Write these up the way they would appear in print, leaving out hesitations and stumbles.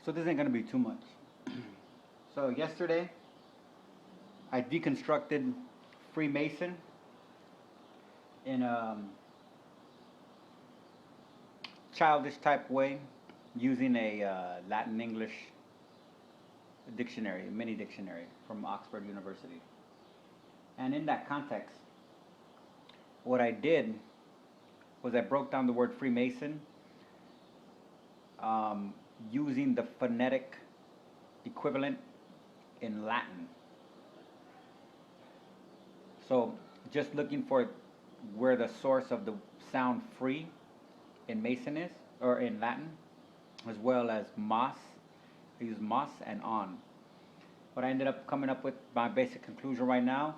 So this ain't gonna be too much. So yesterday, I deconstructed Freemason in a childish type way, using a Latin English dictionary, a mini dictionary from Oxford University. And in that context, what I did was I broke down the word Freemason using the phonetic equivalent in Latin. So just looking for where the source of the sound free in Mason is, or in Latin, as well as mas. I use mas and on. What I ended up coming up with, my basic conclusion right now,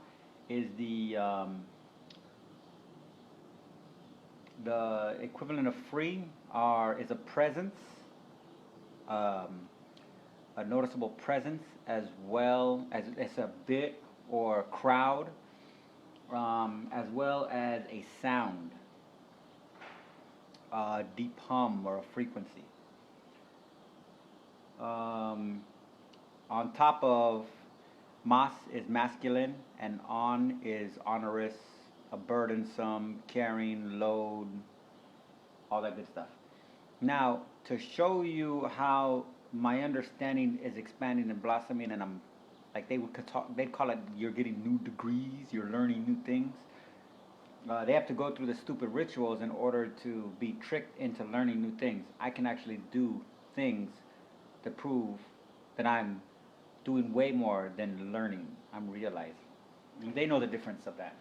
is the equivalent of free is a presence, a noticeable presence, as well as it's a bit or crowd, as well as a sound, a deep hum or a frequency. On top of mas is masculine, and on is onerous, a burdensome, carrying, load, all that good stuff. Now, to show you how my understanding is expanding and blossoming, and I'm like they'd call it, you're getting new degrees, you're learning new things. They have to go through the stupid rituals in order to be tricked into learning new things. I can actually do things to prove that I'm doing way more than learning. I'm realizing. And they know the difference of that.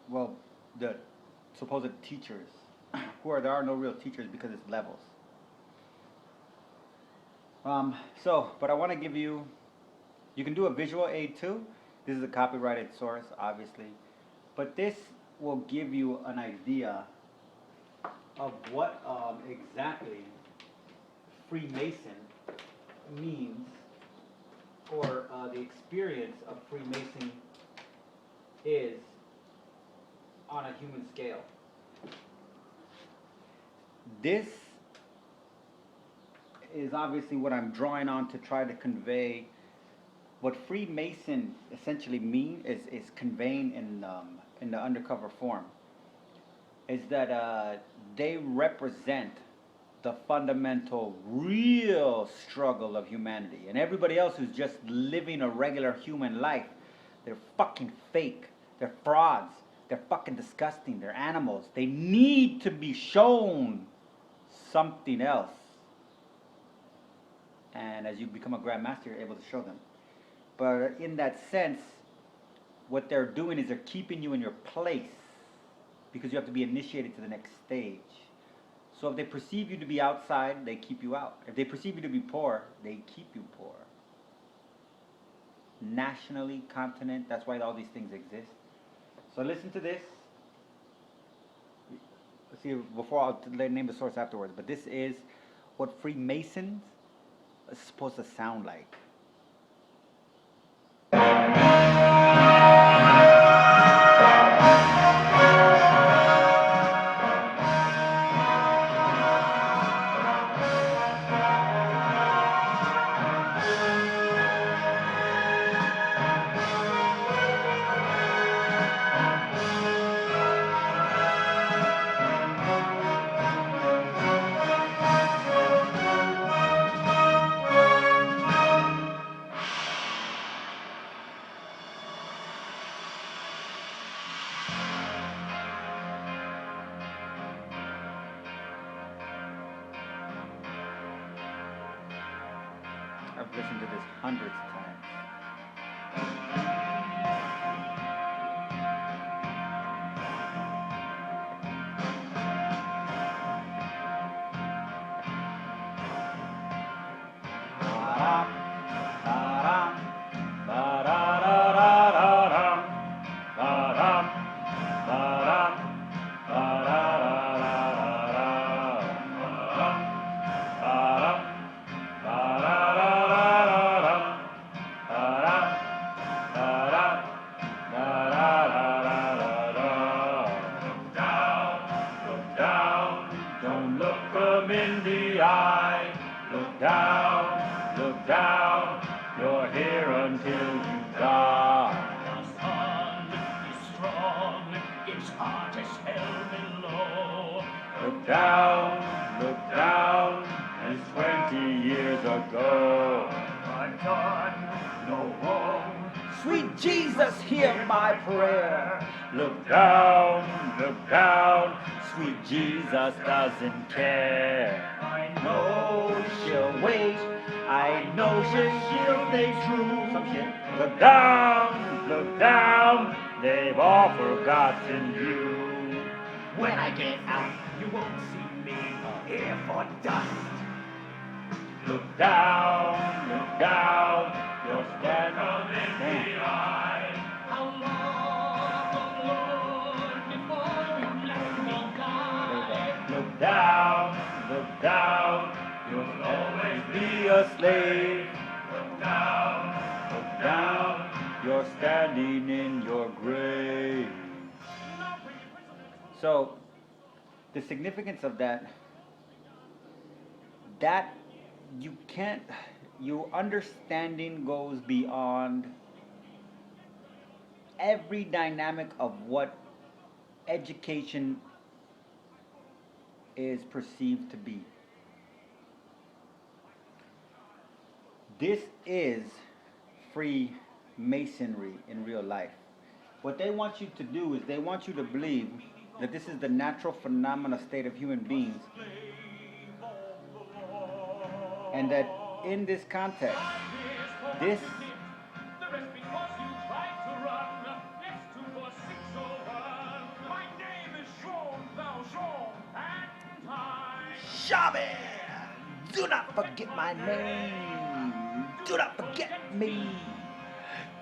Well, the supposed teachers, there are no real teachers because it's levels. But I want to give you can do a visual aid too. This is a copyrighted source, obviously. But this will give you an idea of what exactly Freemason means, or the experience of Freemason is on a human scale. This is obviously what I'm drawing on to try to convey what Freemason essentially is conveying in the undercover form, is that they represent the fundamental, real struggle of humanity. And everybody else who's just living a regular human life, they're fucking fake. They're frauds. They're fucking disgusting. They're animals. They need to be shown something else. And as you become a grandmaster, you're able to show them. But in that sense, what they're doing is they're keeping you in your place, because you have to be initiated to the next stage. So if they perceive you to be outside, they keep you out. If they perceive you to be poor, they keep you poor. Nationally, continent, that's why all these things exist. So listen to this. Let's see, before I'll name the source afterwards, but this is what Freemasons are supposed to sound like. I've listened to this hundreds of times. look down, you're here until you die. The sun is strong, it's hot as hell below. Look down, it's 20 years ago. I've done no wrong. Sweet Jesus, hear my prayer. Look down, sweet Jesus doesn't care. I know She'll wait, I know she'll stay true. Some shit. Look down, they've all forgotten you. When I get out, you won't see me here for dust. Look down, you're standing behind. How long, Lord, before you let me die? Look down, you'll always be a slave. Look down, you're standing in your grave. So, the significance of that you can't, your understanding goes beyond every dynamic of what education is perceived to be. This is free Masonry in real life. What they want you to do is they want you to believe that this is the natural phenomena state of human beings, and that in this context, this Shabby! Do not forget my name. Do not forget me.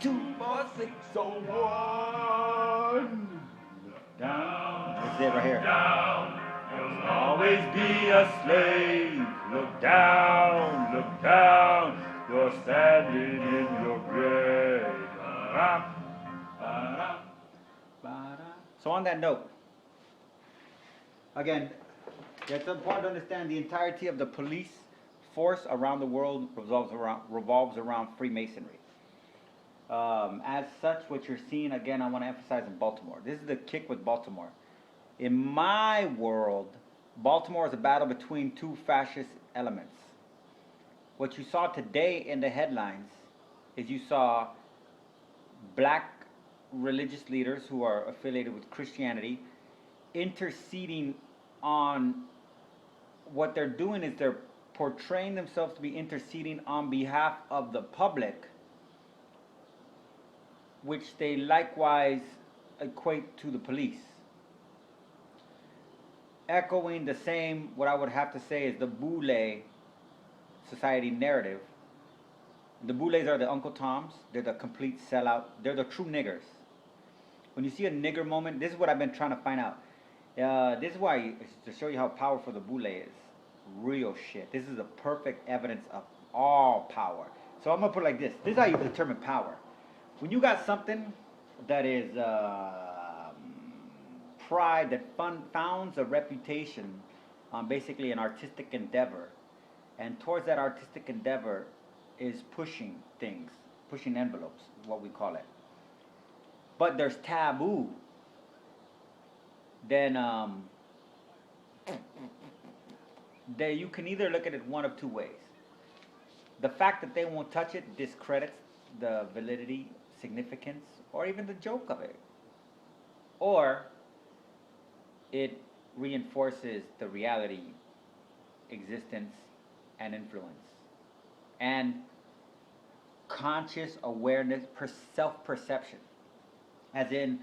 24601. Down. That's it right here. Down. You'll always be a slave. Look down. You're standing in your grave. So on that note, again, it's important to understand the entirety of the police force around the world revolves around Freemasonry. As such, what you're seeing, again, I want to emphasize in Baltimore. This is the kick with Baltimore. In my world, Baltimore is a battle between two fascist elements. What you saw today in the headlines is you saw black religious leaders who are affiliated with Christianity interceding on what they're doing is they're portraying themselves to be interceding on behalf of the public, which they likewise equate to the police. Echoing the same, what I would have to say is the Boule society narrative. The Boules are the Uncle Toms. They're the complete sellout. They're the true niggers. When you see a nigger moment, this is what I've been trying to find out. This is why, to show you how powerful the Boule is. Real shit. This is a perfect evidence of all power. So I'm going to put it like this. This is how you determine power. When you got something that is pride, that founds a reputation on basically an artistic endeavor, and towards that artistic endeavor is pushing things, pushing envelopes, what we call it. But there's taboo. Then you can either look at it one of two ways. The fact that they won't touch it discredits the validity, significance, or even the joke of it. Or it reinforces the reality, existence, and influence. And conscious awareness, self-perception. As in,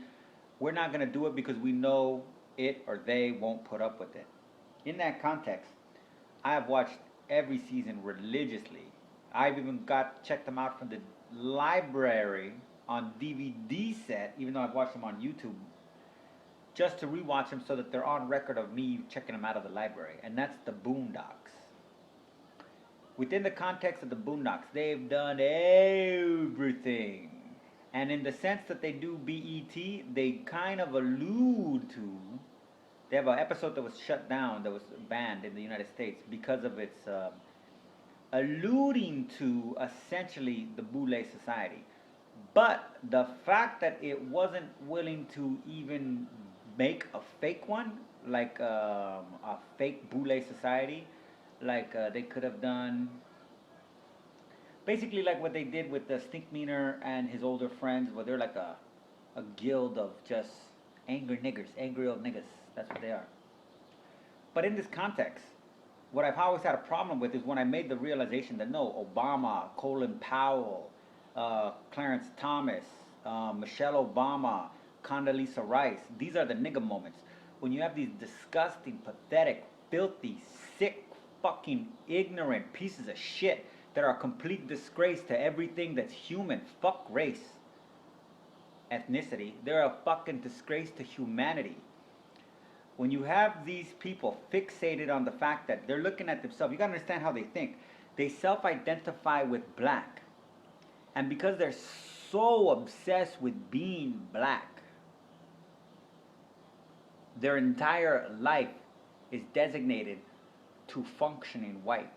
we're not going to do it because we know it or they won't put up with it. In that context, I have watched every season religiously. I've even checked them out from the library on DVD set, even though I've watched them on YouTube, just to rewatch them so that they're on record of me checking them out of the library. And that's the Boondocks. Within the context of the Boondocks, they've done everything. And in the sense that they do BET, they kind of allude to, they have an episode that was shut down, that was banned in the United States because of its alluding to essentially the Boule society. But the fact that it wasn't willing to even make a fake one, like a fake Boule society, like they could have done basically like what they did with the Stinkmeaner and his older friends, where they're like a guild of just angry niggers, angry old niggas. That's what they are. But in this context, what I've always had a problem with is when I made the realization that no, Obama, Colin Powell, Clarence Thomas, Michelle Obama, Condoleezza Rice, these are the nigga moments. When you have these disgusting, pathetic, filthy, sick, fucking ignorant pieces of shit that are a complete disgrace to everything that's human. Fuck race, ethnicity. They're a fucking disgrace to humanity. When you have these people fixated on the fact that they're looking at themselves, you gotta understand how they think. They self-identify with black. And because they're so obsessed with being black, their entire life is designated to functioning white.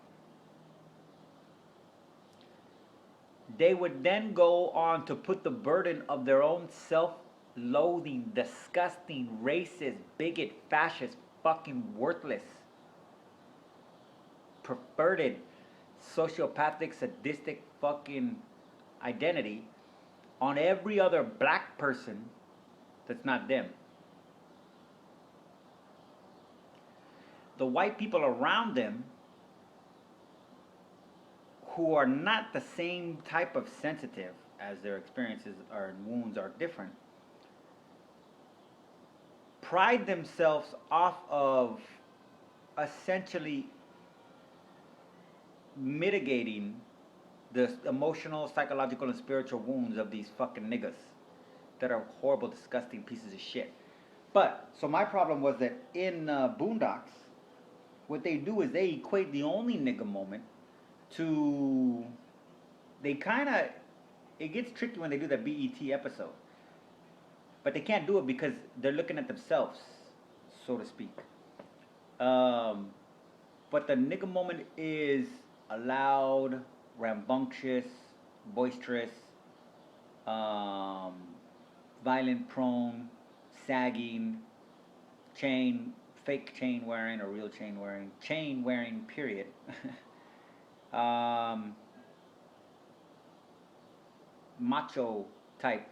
They would then go on to put the burden of their own self-loathing, disgusting, racist, bigot, fascist, fucking worthless, perverted, sociopathic, sadistic fucking identity on every other black person that's not them. The white people around them who are not the same type of sensitive, as their experiences or wounds are different, pride themselves off of essentially mitigating the emotional, psychological, and spiritual wounds of these fucking niggas that are horrible, disgusting pieces of shit. But, so my problem was that in Boondocks, what they do is they equate the only nigga moment to, they kind of, it gets tricky when they do that BET episode. But they can't do it because they're looking at themselves, so to speak. But the nigga moment is a loud, rambunctious, boisterous, violent prone, sagging, fake chain wearing or real chain wearing, period. Macho type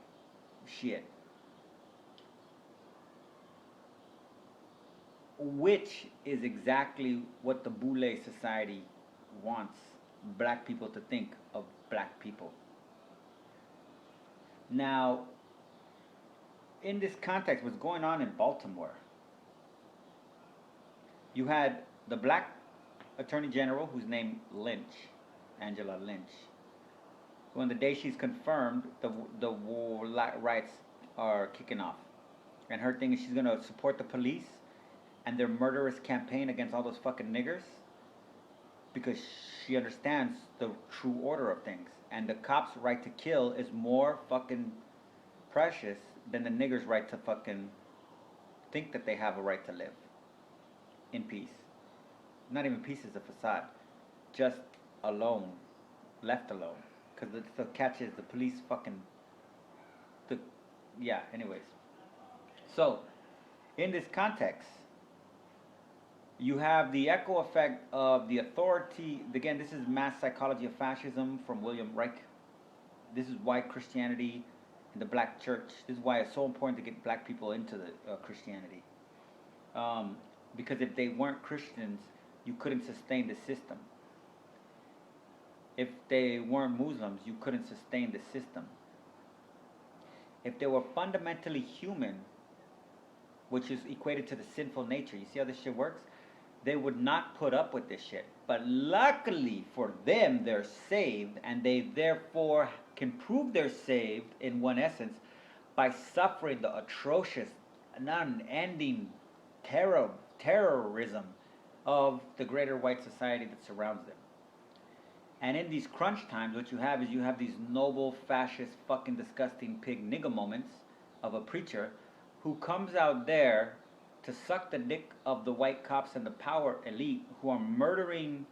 shit. Which is exactly what the Boule society wants black people to think of black people. Now, in this context, what's going on in Baltimore, you had the black attorney general who's named Lynch, Angela Lynch, who on the day she's confirmed, the war riots are kicking off. And her thing is she's going to support the police and their murderous campaign against all those fucking niggers because she understands the true order of things. And the cops' right to kill is more fucking precious than the niggers' right to fucking think that they have a right to live in peace. Not even peace is a facade. Just alone. Left alone. Because the catch is the police fucking... yeah, anyways. So, in this context, you have the echo effect of the authority. Again, this is Mass Psychology of Fascism from William Reich. This is why Christianity and the black church, this is why it's so important to get black people into the Christianity. Because if they weren't Christians, you couldn't sustain the system. If they weren't Muslims, you couldn't sustain the system. If they were fundamentally human, which is equated to the sinful nature, you see how this shit works? They would not put up with this shit. But luckily for them, they're saved, and they therefore can prove they're saved, in one essence, by suffering the atrocious, non-ending terrorism of the greater white society that surrounds them. And in these crunch times, what you have is you have these noble, fascist, fucking disgusting pig nigga moments of a preacher who comes out there to suck the dick of the white cops and the power elite who are murdering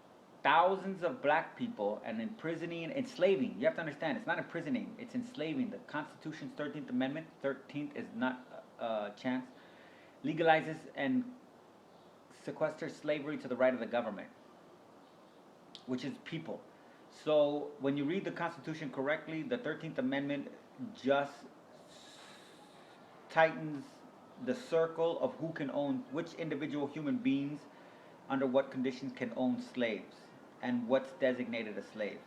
thousands of black people and imprisoning, enslaving. You have to understand, it's not imprisoning, it's enslaving. The Constitution's 13th Amendment, 13th is not a chance, legalizes and sequesters slavery to the right of the government, which is people. So when you read the Constitution correctly, the 13th Amendment just tightens the circle of who can own, which individual human beings under what conditions can own slaves and what's designated a slave.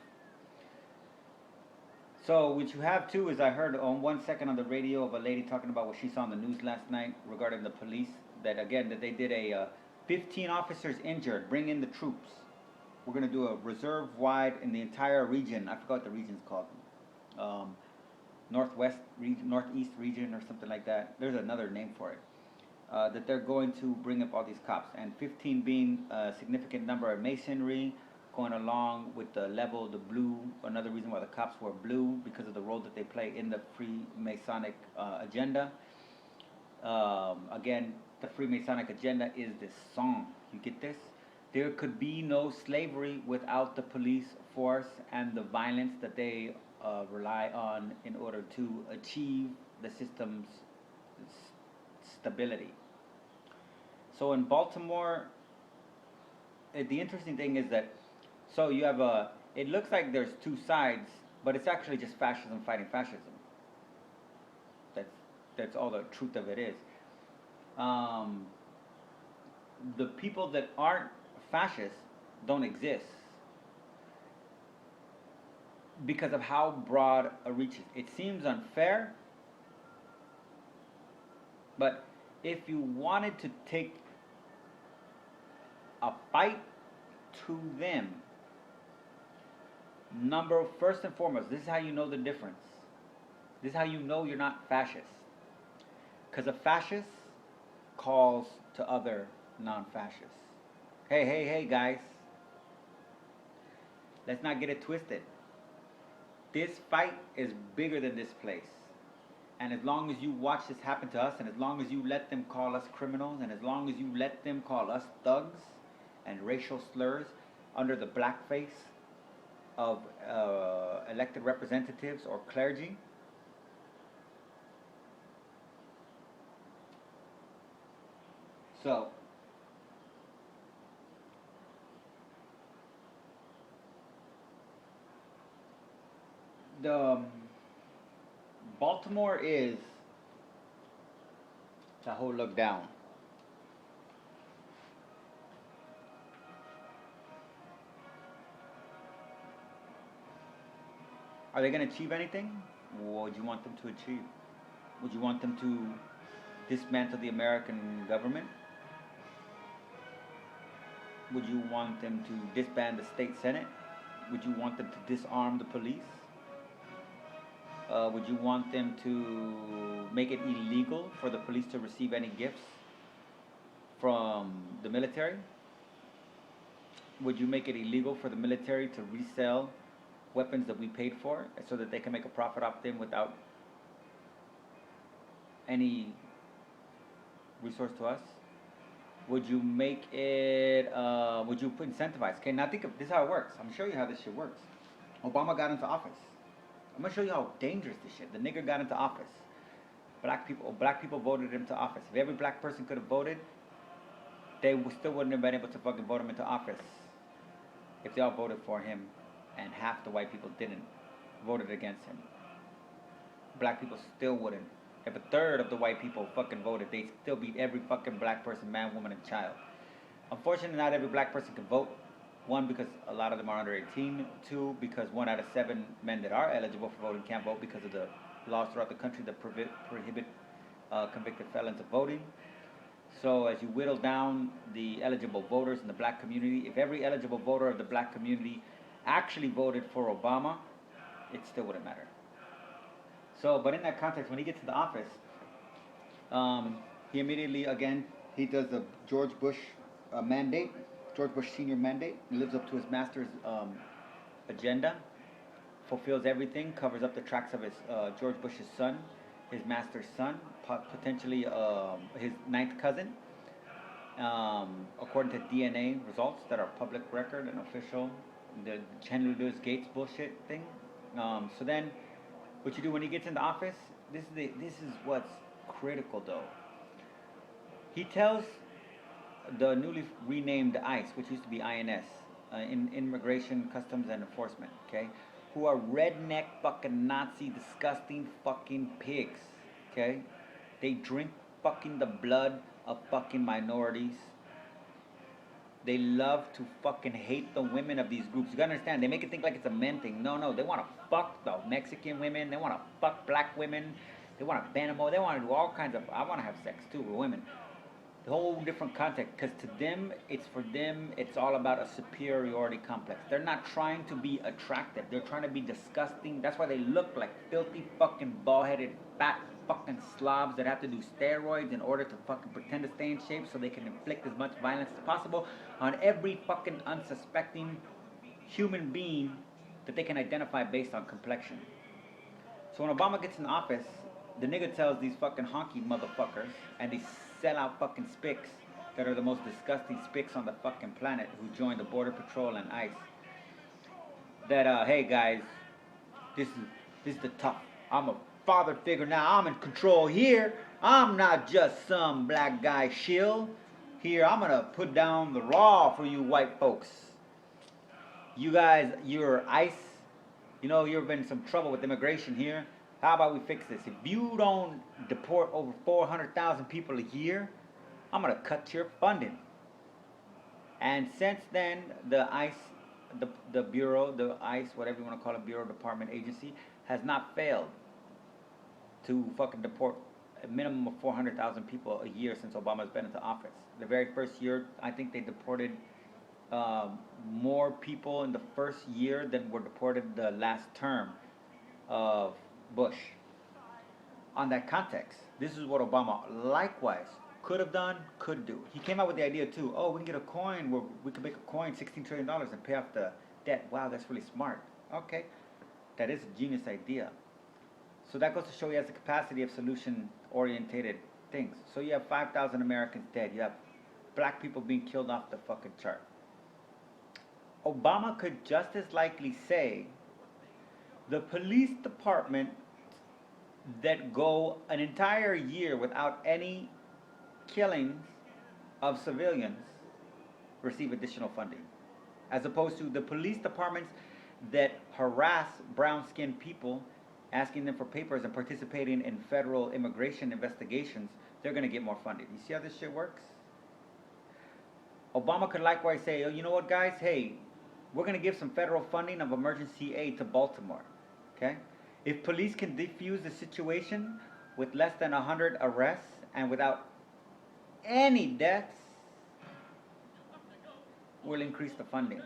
So what you have too is I heard on 1 second on the radio of a lady talking about what she saw on the news last night regarding the police, that again that they did a 15 officers injured, bring in the troops. We're going to do a reserve wide in the entire region. I forgot what the region's called. Northwest region, Northeast region or something like that. There's another name for it. That they're going to bring up all these cops, and 15 being a significant number of Masonry, going along with the level, the blue. Another reason why the cops were blue, because of the role that they play in the Freemasonic agenda. Again, the Freemasonic agenda is this song. You get this? There could be no slavery without the police force and the violence that they rely on in order to achieve the system's stability. So in Baltimore, the interesting thing is that, so you have it looks like there's two sides, but it's actually just fascism fighting fascism. That's all the truth of it is. The people that aren't fascists don't exist because of how broad a reach is. It seems unfair, but if you wanted to take a fight to them, first and foremost, this is how you know the difference. This is how you know you're not fascist. Because a fascist calls to other non-fascists. Hey, guys. Let's not get it twisted. This fight is bigger than this place. And as long as you watch this happen to us, and as long as you let them call us criminals, and as long as you let them call us thugs and racial slurs under the blackface of elected representatives or clergy, so the Baltimore is the whole look down. Are they going to achieve anything? What would you want them to achieve? Would you want them to dismantle the American government? Would you want them to disband the state senate? Would you want them to disarm the police? Would you want them to make it illegal for the police to receive any gifts from the military? Would you make it illegal for the military to resell weapons that we paid for so that they can make a profit off them without any resource to us? Would you make it, would you incentivize? Okay, now think of this is how it works. I'm going to show you how this shit works. Obama got into office. I'm going to show you how dangerous this shit. The nigger got into office. Black people voted him to office. If every black person could have voted, they still wouldn't have been able to fucking vote him into office. If they all voted for him and half the white people didn't, voted against him. Black people still wouldn't. If a third of the white people fucking voted, they'd still beat every fucking black person, man, woman, and child. Unfortunately, not every black person can vote. One, because a lot of them are under 18. Two, because 1 out of 7 men that are eligible for voting can't vote because of the laws throughout the country that prohibit convicted felons of voting. So as you whittle down the eligible voters in the black community, if every eligible voter of the black community actually voted for Obama, it still wouldn't matter. So, but in that context, when he gets to the office, he immediately, again, he does the George Bush mandate, George Bush Sr. mandate. He lives up to his master's agenda, fulfills everything, covers up the tracks of his George Bush's son, his master's son, potentially his 9th cousin. according to DNA results that are public record and official, the Henry Louis Gates bullshit thing. So then, what you do when he gets into office, this is what's critical though. He tells the newly renamed ICE, which used to be INS, in Immigration, Customs, and Enforcement, okay, who are redneck fucking Nazi disgusting fucking pigs, okay? They drink fucking the blood of fucking minorities. They love to fucking hate the women of these groups. You gotta understand, they make it think like it's a men thing. No, they wanna fuck the Mexican women, they wanna fuck black women, they wanna ban them all, they wanna do all kinds of, I wanna have sex too with women. The whole different context, because to them, it's all about a superiority complex. They're not trying to be attractive. They're trying to be disgusting. That's why they look like filthy fucking bald-headed fat fucking slobs that have to do steroids in order to fucking pretend to stay in shape so they can inflict as much violence as possible on every fucking unsuspecting human being that they can identify based on complexion. So when Obama gets in office, the nigga tells these fucking honky motherfuckers and these sellout fucking spicks that are the most disgusting spicks on the fucking planet who joined the Border Patrol and ICE that hey guys, this is the tough. I'm a father figure now. I'm in control here. I'm not just some black guy shill. Here I'm gonna put down the law for you white folks. You guys, you're ICE. You know you've been in some trouble with immigration here. How about we fix this? If you don't deport over 400,000 people a year, I'm going to cut your funding. And since then, the ICE, the Bureau, the ICE, whatever you want to call it, Bureau, Department, Agency, has not failed to fucking deport a minimum of 400,000 people a year since Obama's been into office. The very first year, I think they deported more people in the first year than were deported the last term of Bush. On that context, this is what Obama likewise could have done, could do. He came out with the idea too, oh, we can get a coin where we can make a coin $16 trillion and pay off the debt. Wow, that's really smart. Okay, that is a genius idea. So that goes to show he has the capacity of solution-orientated things. So you have 5,000 Americans dead. You have black people being killed off the fucking chart. Obama could just as likely say, the police department that go an entire year without any killings of civilians receive additional funding, as opposed to the police departments that harass brown-skinned people, asking them for papers and participating in federal immigration investigations, they're going to get more funding. You see how this shit works? Obama could likewise say, oh, you know what, guys? Hey, we're going to give some federal funding of emergency aid to Baltimore. Okay? If police can defuse the situation with less than 100 arrests and without any deaths, we'll increase the funding.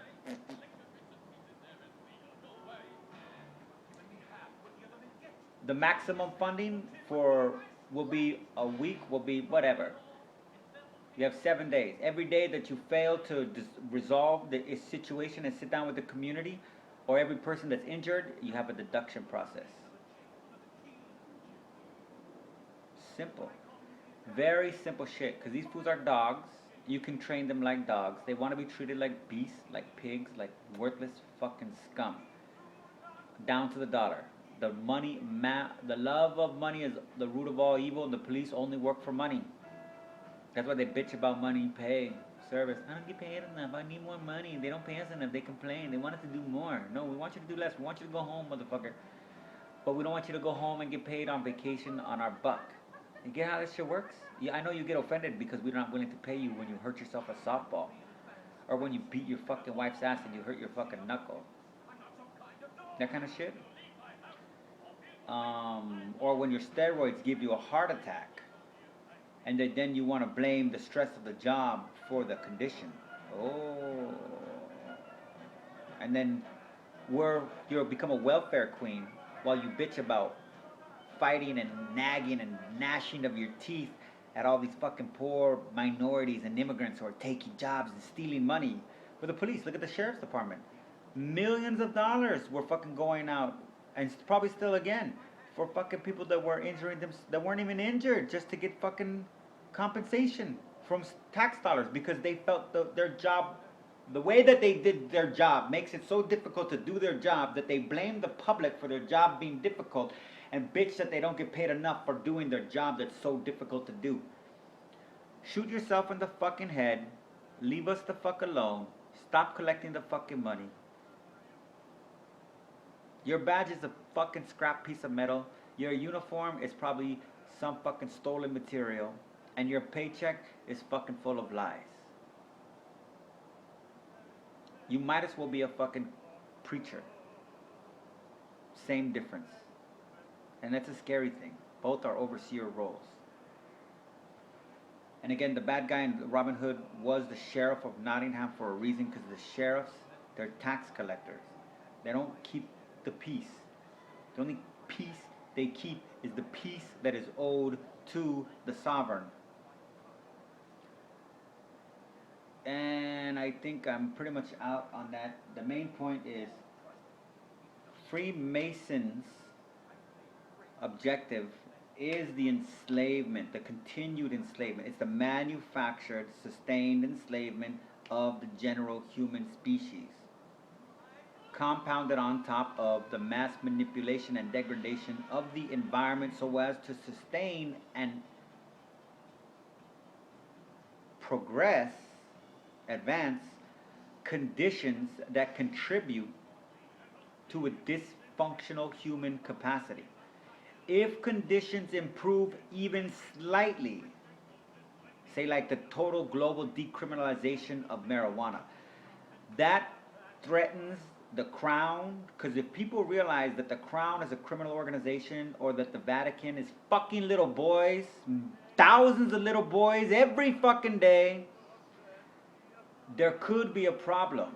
The maximum funding will be a week, will be whatever. You have 7 days. Every day that you fail to resolve the situation and sit down with the community, or every person that's injured, you have a deduction process. Simple. Very simple shit. Because these fools are dogs. You can train them like dogs. They want to be treated like beasts, like pigs, like worthless fucking scum. Down to the dollar. The love of money is the root of all evil, and the police only work for money. That's why they bitch about money, pay, service. I don't get paid enough. I need more money. They don't pay us enough. They complain. They want us to do more. No, we want you to do less. We want you to go home, motherfucker. But we don't want you to go home and get paid on vacation on our buck. You get how this shit works? Yeah, I know you get offended because we're not willing to pay you when you hurt yourself at softball. Or when you beat your fucking wife's ass and you hurt your fucking knuckle. That kind of shit. Or when your steroids give you a heart attack. And then you want to blame the stress of the job for the condition. Oh. And then you'll become a welfare queen while you bitch about fighting and nagging and gnashing of your teeth at all these fucking poor minorities and immigrants who are taking jobs and stealing money. For the police, look at the sheriff's department. Millions of dollars were fucking going out, and probably still again, for fucking people that were injuring them, that weren't even injured, just to get fucking compensation from tax dollars because they felt their job, the way that they did their job makes it so difficult to do their job that they blame the public for their job being difficult and bitch that they don't get paid enough for doing their job that's so difficult to do. Shoot yourself in the fucking head. Leave us the fuck alone. Stop collecting the fucking money. Your badge is a fucking scrap piece of metal. Your uniform is probably some fucking stolen material. And your paycheck is fucking full of lies. You might as well be a fucking preacher. Same difference. And that's a scary thing. Both are overseer roles. And again, the bad guy in Robin Hood was the sheriff of Nottingham for a reason, because the sheriffs, they're tax collectors. They don't keep the peace. The only peace they keep is the peace that is owed to the sovereign. And I think I'm pretty much out on that. The main point is Freemasons' objective is the enslavement, the continued enslavement. It's the manufactured, sustained enslavement of the general human species, compounded on top of the mass manipulation and degradation of the environment so as to sustain and progress, advance conditions that contribute to a dysfunctional human capacity. If conditions improve even slightly, say like the total global decriminalization of marijuana, that threatens the crown, because if people realize that the crown is a criminal organization, or that the Vatican is fucking little boys, thousands of little boys every fucking day, there could be a problem.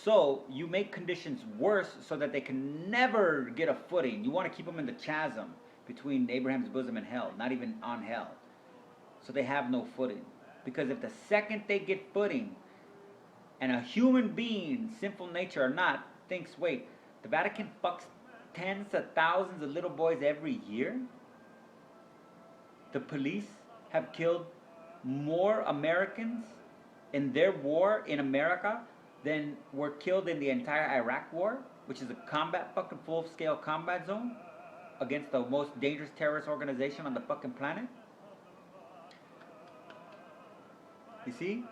So you make conditions worse so that they can never get a footing. You want to keep them in the chasm between Abraham's bosom and hell, not even on hell. So they have no footing. Because if the second they get footing, and a human being, sinful nature or not, thinks, wait, the Vatican fucks tens of thousands of little boys every year? The police have killed more Americans in their war in America than were killed in the entire Iraq war, which is a combat, fucking full-scale combat zone against the most dangerous terrorist organization on the fucking planet. You see?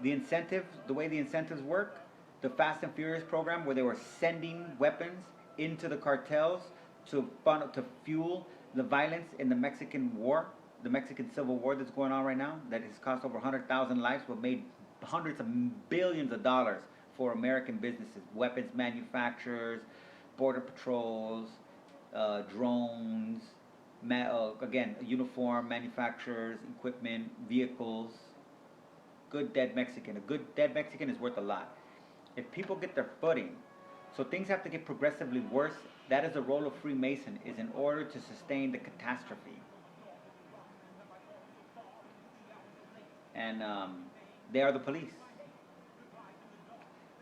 The incentives, the way the incentives work, the Fast and Furious program where they were sending weapons into the cartels to fuel the violence in the Mexican war, the Mexican Civil War that's going on right now, that has cost over 100,000 lives, but made hundreds of billions of dollars for American businesses, weapons manufacturers, border patrols, drones, again, uniform manufacturers, equipment, vehicles. Good dead Mexican. A good dead Mexican is worth a lot. If people get their footing, so things have to get progressively worse, that is the role of Freemason, is in order to sustain the catastrophe. And they are the police.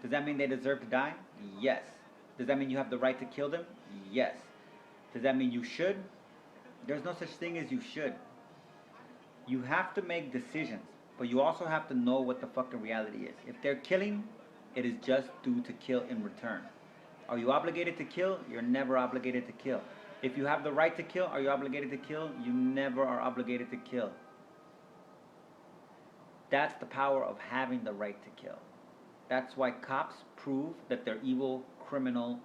Does that mean they deserve to die? Yes. Does that mean you have the right to kill them? Yes. Does that mean you should? There's no such thing as you should. You have to make decisions, but you also have to know what the fucking reality is. If they're killing, it is just due to kill in return. Are you obligated to kill? You're never obligated to kill. If you have the right to kill, are you obligated to kill? You never are obligated to kill. That's the power of having the right to kill. That's why cops prove that they're evil, criminal,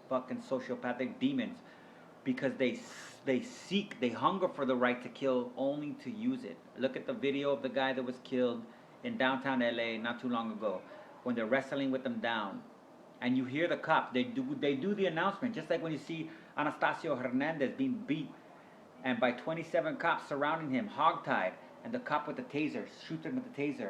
fucking sociopathic demons, because they hunger for the right to kill only to use it. Look at the video of the guy that was killed in downtown LA not too long ago, when they're wrestling with them down. And you hear the cop, they do the announcement, just like when you see Anastasio Hernandez being beat, and by 27 cops surrounding him, hogtied, and the cop with the taser shoots him with the taser,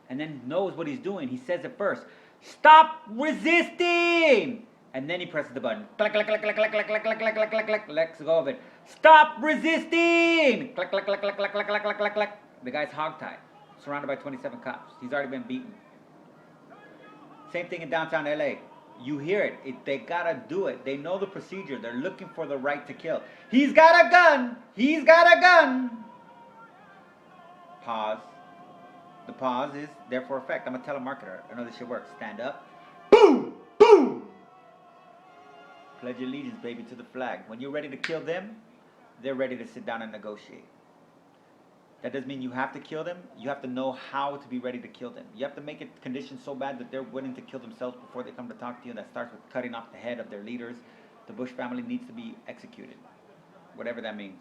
and then knows what he's doing. He says it first, "Stop resisting!" And then he presses the button. Click, click, click, click, click, click, click, click, click, click, click, click. Let's go of it. Stop resisting! Click, click, click, click, click, click, click, click, click, click. The guy's hogtied, surrounded by 27 cops. He's already been beaten. Same thing in downtown LA. You hear it. They gotta do it. They know the procedure. They're looking for the right to kill. He's got a gun. He's got a gun. Pause. The pause is there for effect. I'm a telemarketer. I know this shit works. Stand up. Boom! Boom! Pledge allegiance, baby, to the flag. When you're ready to kill them, they're ready to sit down and negotiate. That doesn't mean you have to kill them. You have to know how to be ready to kill them. You have to make it conditions so bad that they're willing to kill themselves before they come to talk to you. That starts with cutting off the head of their leaders. The Bush family needs to be executed, whatever that means.